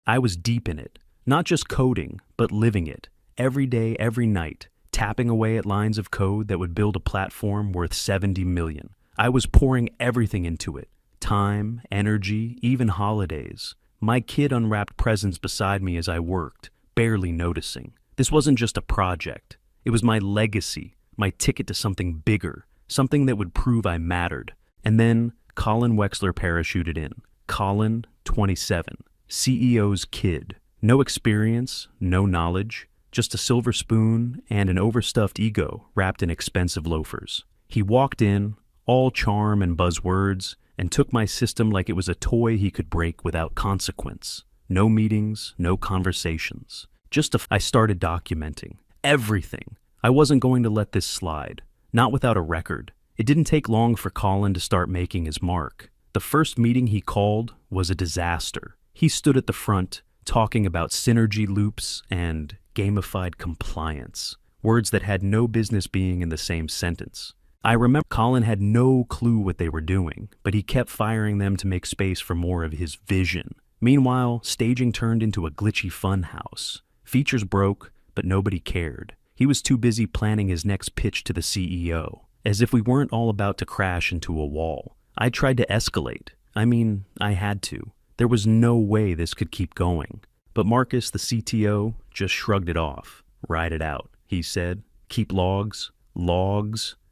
I was deep in it, not just coding, but living it, every day, every night, tapping away at lines of code that would build a platform worth 70 million. I was pouring everything into it, time, energy, even holidays. My kid unwrapped presents beside me as I worked, barely noticing. This wasn't just a project. It was my legacy, my ticket to something bigger, something that would prove I mattered. And then Colin Wexler parachuted in. Colin, 27, CEO's kid. No experience, no knowledge, just a silver spoon and an overstuffed ego wrapped in expensive loafers. He walked in, all charm and buzzwords, and took my system like it was a toy he could break without consequence. No meetings, no conversations. I started documenting everything. I wasn't going to let this slide, not without a record. It didn't take long for Colin to start making his mark. The first meeting he called was a disaster. He stood at the front, talking about synergy loops and gamified compliance, words that had no business being in the same sentence. I remember Colin had no clue what they were doing, but he kept firing them to make space for more of his vision. Meanwhile, staging turned into a glitchy funhouse. Features broke, but nobody cared. He was too busy planning his next pitch to the CEO, as if we weren't all about to crash into a wall. I tried to escalate. I had to. There was no way this could keep going. But Marcus, the CTO, just shrugged it off. Ride it out, he said. Keep logs,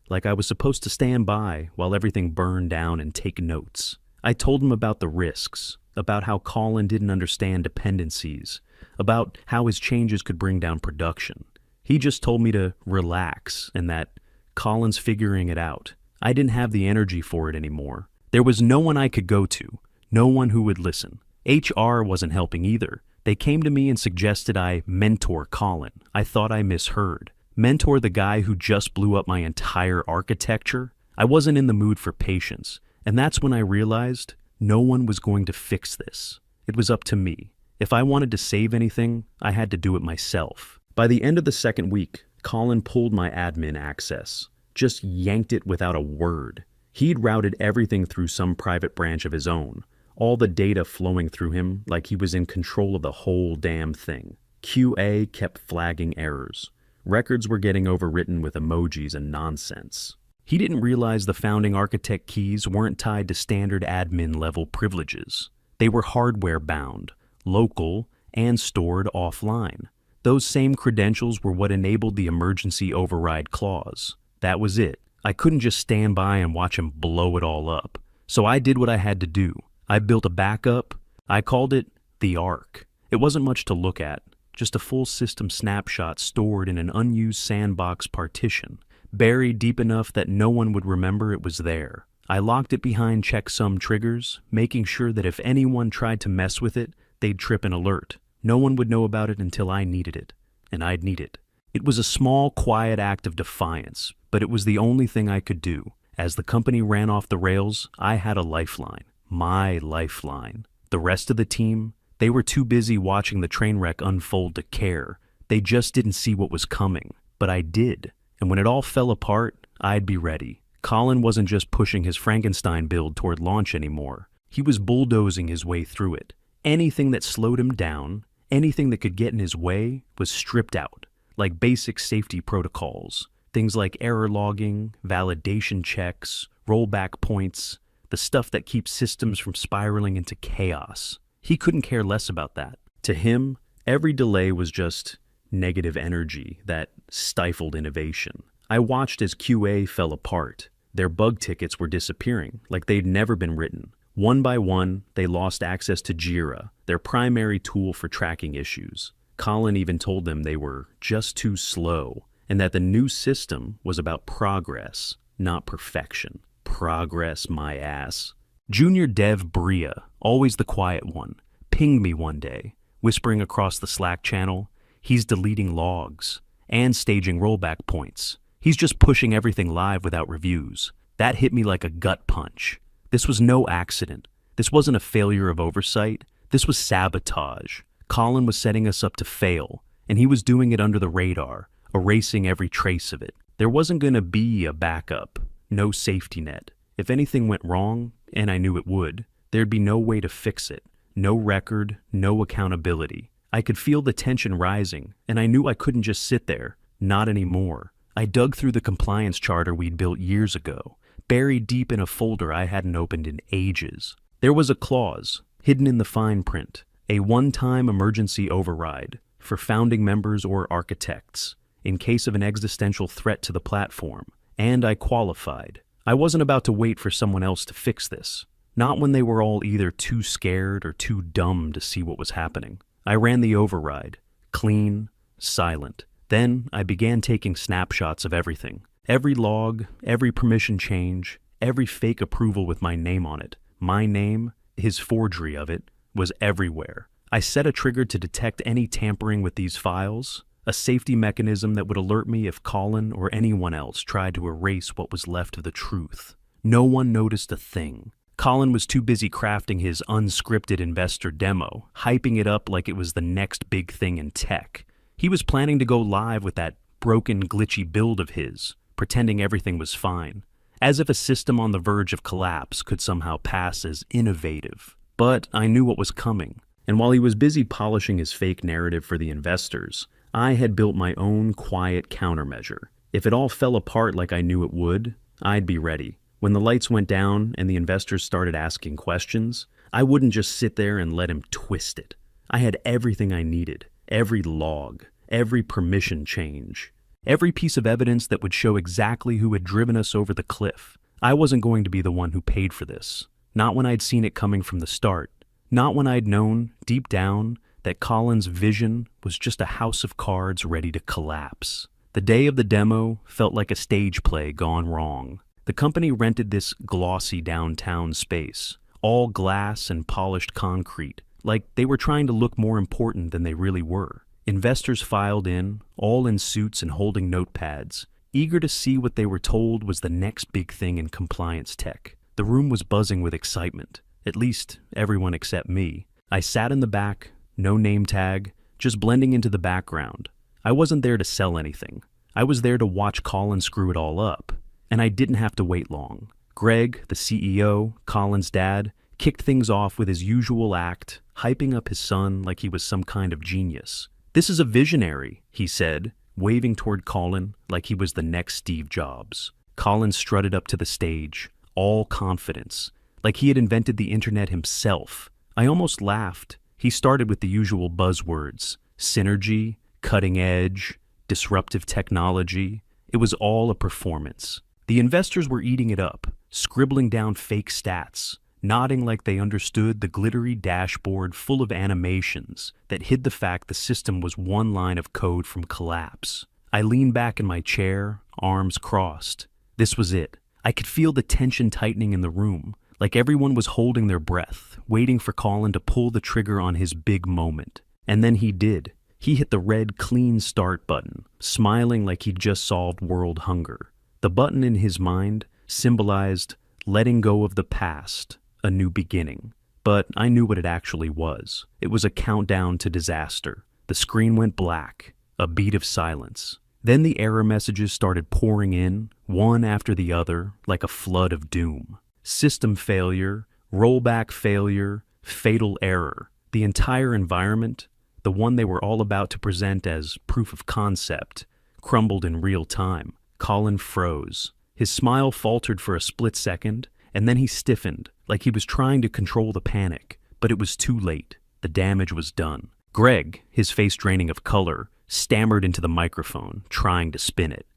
like I was supposed to stand by while everything burned down and take notes. I told him about the risks, about how Colin didn't understand dependencies, about how his changes could bring down production. He just told me to relax and that Colin's figuring it out. I didn't have the energy for it anymore. There was no one I could go to, no one who would listen. HR wasn't helping either. They came to me and suggested I mentor Colin. I thought I misheard. Mentor the guy who just blew up my entire architecture? I wasn't in the mood for patience, and that's when I realized no one was going to fix this. It was up to me. If I wanted to save anything, I had to do it myself. By the end of the second week, Colin pulled my admin access, just yanked it without a word. He'd routed everything through some private branch of his own, all the data flowing through him like he was in control of the whole damn thing. QA kept flagging errors. Records were getting overwritten with emojis and nonsense. He didn't realize the founding architect keys weren't tied to standard admin level privileges. They were hardware bound, local, and stored offline. Those same credentials were what enabled the emergency override clause. That was it. I couldn't just stand by and watch him blow it all up. So I did what I had to do. I built a backup. I called it the Ark. It wasn't much to look at, just a full system snapshot stored in an unused sandbox partition, buried deep enough that no one would remember it was there. I locked it behind checksum triggers, making sure that if anyone tried to mess with it, they'd trip an alert. No one would know about it until I needed it, and I'd need it. It was a small, quiet act of defiance, but it was the only thing I could do. As the company ran off the rails, I had a lifeline. My lifeline. The rest of the team, they were too busy watching the train wreck unfold to care. They just didn't see what was coming. But I did. And when it all fell apart, I'd be ready. Colin wasn't just pushing his Frankenstein build toward launch anymore. He was bulldozing his way through it. Anything that slowed him down, anything that could get in his way, was stripped out, like basic safety protocols. Things like error logging, validation checks, rollback points, the stuff that keeps systems from spiraling into chaos. He couldn't care less about that. To him, every delay was just negative energy that stifled innovation. I watched as QA fell apart. Their bug tickets were disappearing, like they'd never been written. One by one, they lost access to Jira, their primary tool for tracking issues. Colin even told them they were just too slow, and that the new system was about progress, not perfection. Progress, my ass. Junior dev Bria, always the quiet one, pinged me one day, whispering across the Slack channel, he's deleting logs and staging rollback points. He's just pushing everything live without reviews. That hit me like a gut punch. This was no accident. This wasn't a failure of oversight. This was sabotage. Colin was setting us up to fail, and he was doing it under the radar, erasing every trace of it. There wasn't going to be a backup, no safety net. If anything went wrong, and I knew it would, there'd be no way to fix it. No record, no accountability. I could feel the tension rising, and I knew I couldn't just sit there. Not anymore. I dug through the compliance charter we'd built years ago, buried deep in a folder I hadn't opened in ages. There was a clause, hidden in the fine print, a one-time emergency override for founding members or architects, in case of an existential threat to the platform. And I qualified. I wasn't about to wait for someone else to fix this. Not when they were all either too scared or too dumb to see what was happening. I ran the override. Clean, silent. Then I began taking snapshots of everything. Every log, every permission change, every fake approval with my name on it. My name, his forgery of it, was everywhere. I set a trigger to detect any tampering with these files, a safety mechanism that would alert me if Colin or anyone else tried to erase what was left of the truth. No one noticed a thing. Colin was too busy crafting his unscripted investor demo, hyping it up like it was the next big thing in tech. He was planning to go live with that broken, glitchy build of his, pretending everything was fine, as if a system on the verge of collapse could somehow pass as innovative. But I knew what was coming, and while he was busy polishing his fake narrative for the investors, I had built my own quiet countermeasure. If it all fell apart like I knew it would, I'd be ready. When the lights went down and the investors started asking questions, I wouldn't just sit there and let him twist it. I had everything I needed, every log, every permission change, every piece of evidence that would show exactly who had driven us over the cliff. I wasn't going to be the one who paid for this. Not when I'd seen it coming from the start. Not when I'd known, deep down, that Colin's vision was just a house of cards ready to collapse. The day of the demo felt like a stage play gone wrong. The company rented this glossy downtown space, all glass and polished concrete, like they were trying to look more important than they really were. Investors filed in, all in suits and holding notepads, eager to see what they were told was the next big thing in compliance tech. The room was buzzing with excitement, at least everyone except me. I sat in the back, no name tag, just blending into the background. I wasn't there to sell anything. I was there to watch Colin screw it all up. And I didn't have to wait long. Greg, the CEO, Colin's dad, kicked things off with his usual act, hyping up his son like he was some kind of genius. "This is a visionary," he said, waving toward Colin like he was the next Steve Jobs. Colin strutted up to the stage, all confidence, like he had invented the internet himself. I almost laughed. He started with the usual buzzwords: synergy, cutting edge, disruptive technology. It was all a performance. The investors were eating it up, scribbling down fake stats, nodding like they understood the glittery dashboard full of animations that hid the fact the system was one line of code from collapse. I leaned back in my chair, arms crossed. This was it. I could feel the tension tightening in the room, like everyone was holding their breath, waiting for Colin to pull the trigger on his big moment. And then he did. He hit the red clean start button, smiling like he'd just solved world hunger. The button in his mind symbolized letting go of the past, a new beginning. But I knew what it actually was. It was a countdown to disaster. The screen went black, a beat of silence. Then the error messages started pouring in, one after the other, like a flood of doom. System failure, rollback failure, fatal error. The entire environment, the one they were all about to present as proof of concept, crumbled in real time. Colin froze. His smile faltered for a split second, and then he stiffened, like he was trying to control the panic. But it was too late. The damage was done. Greg, his face draining of color, stammered into the microphone, trying to spin it.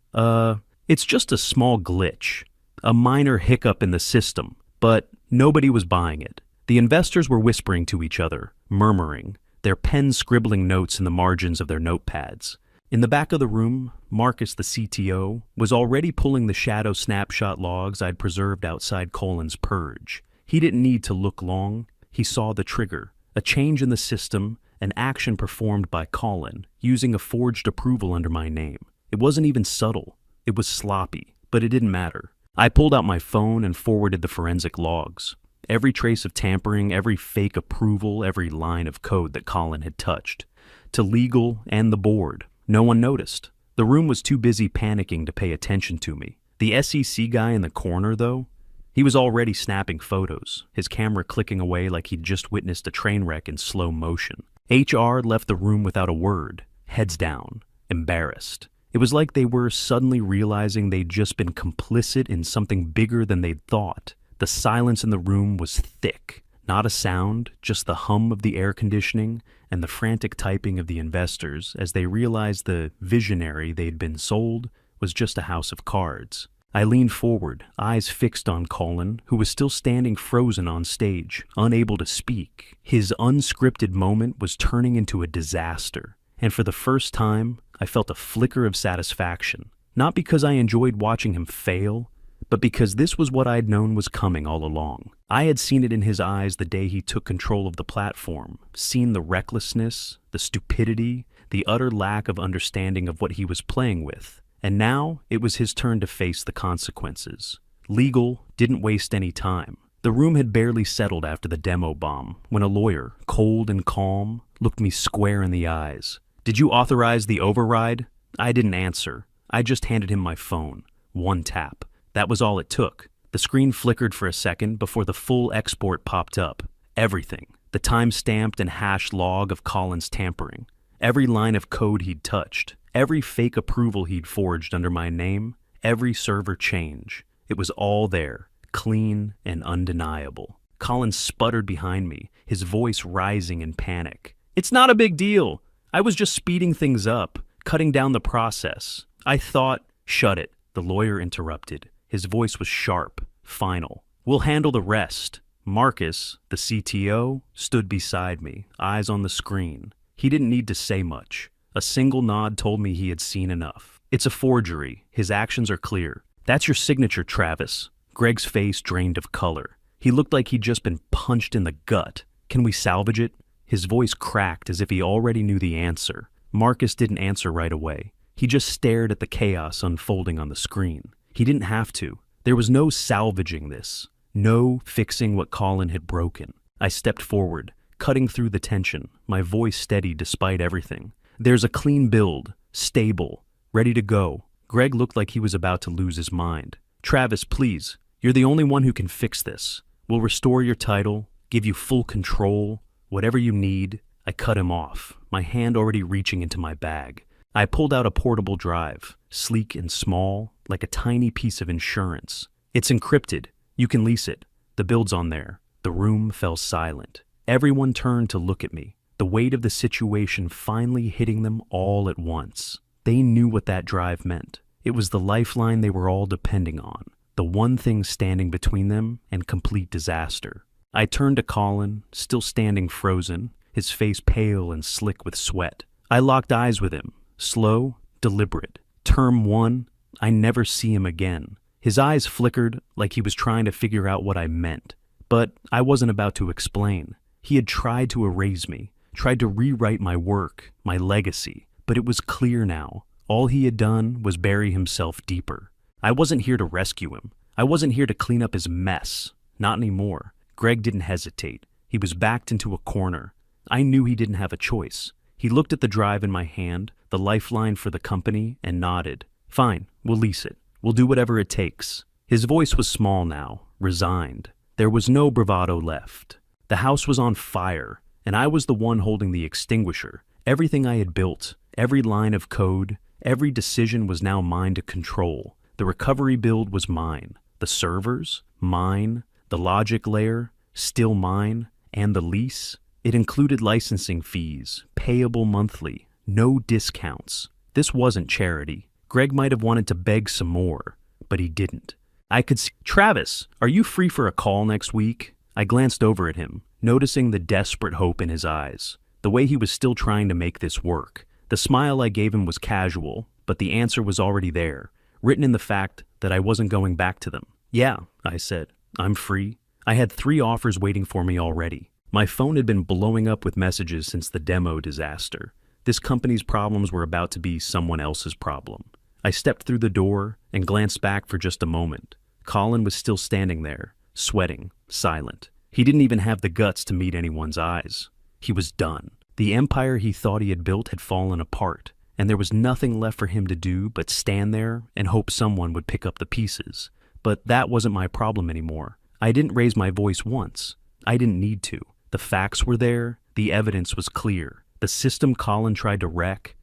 It's just a small glitch. A minor hiccup in the system. But nobody was buying it. The investors were whispering to each other, murmuring, their pens scribbling notes in the margins of their notepads. In the back of the room, Marcus, the CTO, was already pulling the shadow snapshot logs I'd preserved outside Colin's purge. He didn't need to look long. He saw the trigger, a change in the system, an action performed by Colin, using a forged approval under my name. It wasn't even subtle. It was sloppy, but it didn't matter. I pulled out my phone and forwarded the forensic logs. Every trace of tampering, every fake approval, every line of code that Colin had touched. To legal and the board. No one noticed. The room was too busy panicking to pay attention to me. The SEC guy in the corner, though, He was already snapping photos, his camera clicking away like he'd just witnessed a train wreck in slow motion. HR left the room without a word, heads down, embarrassed. It was like they were suddenly realizing they'd just been complicit in something bigger than they'd thought. The silence in the room was thick. Not a sound, just the hum of the air conditioning and the frantic typing of the investors as they realized the visionary they'd been sold was just a house of cards. I leaned forward, eyes fixed on Colin, who was still standing frozen on stage, unable to speak. His unscripted moment was turning into a disaster, and for the first time, I felt a flicker of satisfaction. Not because I enjoyed watching him fail, but because this was what I'd known was coming all along. I had seen it in his eyes the day he took control of the platform, seen the recklessness, the stupidity, the utter lack of understanding of what he was playing with. And now it was his turn to face the consequences. Legal didn't waste any time. The room had barely settled after the demo bomb when a lawyer, cold and calm, looked me square in the eyes. "Did you authorize the override?" I didn't answer. I just handed him my phone. One tap. That was all it took. The screen flickered for a second before the full export popped up. Everything. The time-stamped and hashed log of Colin's tampering. Every line of code he'd touched. Every fake approval he'd forged under my name. Every server change. It was all there, clean and undeniable. Colin sputtered behind me, his voice rising in panic. "It's not a big deal. I was just speeding things up, cutting down the process. I thought—" "Shut it," the lawyer interrupted. His voice was sharp, final. "We'll handle the rest." Marcus, the CTO, stood beside me, eyes on the screen. He didn't need to say much. A single nod told me he had seen enough. "It's a forgery. His actions are clear." "That's your signature, Travis." Greg's face drained of color. He looked like he'd just been punched in the gut. "Can we salvage it?" His voice cracked as if he already knew the answer. Marcus didn't answer right away. He just stared at the chaos unfolding on the screen. He didn't have to. There was no salvaging this. No fixing what Colin had broken. I stepped forward, cutting through the tension, my voice steady despite everything. "There's a clean build, stable, ready to go." Greg looked like he was about to lose his mind. "Travis, please, you're the only one who can fix this. We'll restore your title, give you full control, whatever you need." I cut him off, my hand already reaching into my bag. I pulled out a portable drive, sleek and small, like a tiny piece of insurance. "It's encrypted. You can lease it. The build's on there." The room fell silent. Everyone turned to look at me, the weight of the situation finally hitting them all at once. They knew what that drive meant. It was the lifeline they were all depending on, the one thing standing between them and complete disaster. I turned to Colin, still standing frozen, his face pale and slick with sweat. I locked eyes with him, slow, deliberate. Term 1, I never see him again. His eyes flickered like he was trying to figure out what I meant. But I wasn't about to explain. He had tried to erase me, tried to rewrite my work, my legacy. But it was clear now. All he had done was bury himself deeper. I wasn't here to rescue him. I wasn't here to clean up his mess. Not anymore. Greg didn't hesitate. He was backed into a corner. I knew he didn't have a choice. He looked at the drive in my hand, the lifeline for the company, and nodded. "Fine, we'll lease it. We'll do whatever it takes." His voice was small now, resigned. There was no bravado left. The house was on fire, and I was the one holding the extinguisher. Everything I had built, every line of code, every decision was now mine to control. The recovery build was mine. The servers, mine. The logic layer, still mine. And the lease, it included licensing fees, payable monthly, no discounts. This wasn't charity. Greg might have wanted to beg some more, but he didn't. I could see, "Travis, are you free for a call next week?" I glanced over at him, noticing the desperate hope in his eyes, the way he was still trying to make this work. The smile I gave him was casual, but the answer was already there, written in the fact that I wasn't going back to them. "Yeah," I said, "I'm free." I had 3 offers waiting for me already. My phone had been blowing up with messages since the demo disaster. This company's problems were about to be someone else's problem. I stepped through the door and glanced back for just a moment. Colin was still standing there, sweating, silent. He didn't even have the guts to meet anyone's eyes. He was done. The empire he thought he had built had fallen apart, and there was nothing left for him to do but stand there and hope someone would pick up the pieces. But that wasn't my problem anymore. I didn't raise my voice once. I didn't need to. The facts were there. The evidence was clear. The system Colin tried to wreck,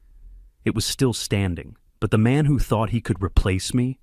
it was still standing. But the man who thought he could replace me,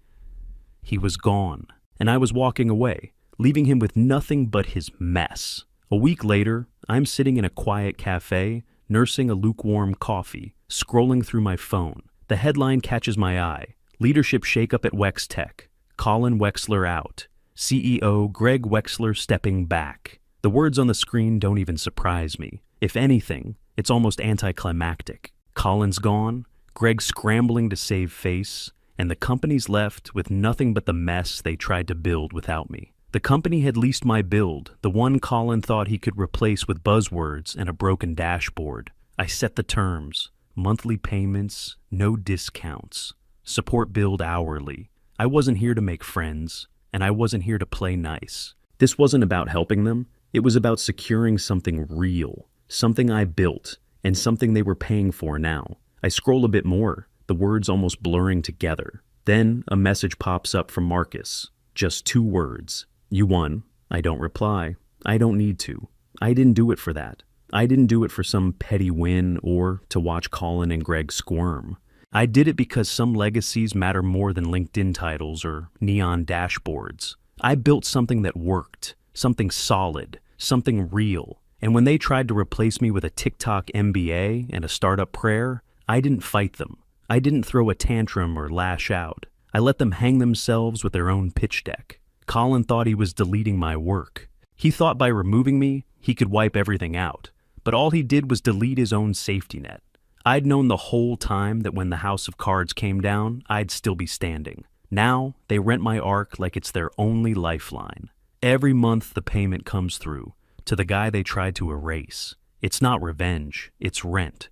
he was gone. And I was walking away, leaving him with nothing but his mess. A week later, I'm sitting in a quiet cafe, nursing a lukewarm coffee, scrolling through my phone. The headline catches my eye. Leadership shakeup at Wextech. Colin Wexler out. CEO Greg Wexler stepping back. The words on the screen don't even surprise me. If anything, it's almost anticlimactic. Colin's gone, Greg scrambling to save face, and the company's left with nothing but the mess they tried to build without me. The company had leased my build, the one Colin thought he could replace with buzzwords and a broken dashboard. I set the terms. Monthly payments, no discounts. Support billed hourly. I wasn't here to make friends, and I wasn't here to play nice. This wasn't about helping them. It was about securing something real, something I built, and something they were paying for now. I scroll a bit more, the words almost blurring together. Then a message pops up from Marcus. Just 2 words. You won. I don't reply. I don't need to. I didn't do it for that. I didn't do it for some petty win or to watch Colin and Greg squirm. I did it because some legacies matter more than LinkedIn titles or neon dashboards. I built something that worked, something solid, something real. And when they tried to replace me with a TikTok MBA and a startup prayer, I didn't fight them. I didn't throw a tantrum or lash out. I let them hang themselves with their own pitch deck. Colin thought he was deleting my work. He thought by removing me, he could wipe everything out. But all he did was delete his own safety net. I'd known the whole time that when the house of cards came down, I'd still be standing. Now, they rent my arc like it's their only lifeline. Every month the payment comes through, to the guy they tried to erase. It's not revenge, it's rent.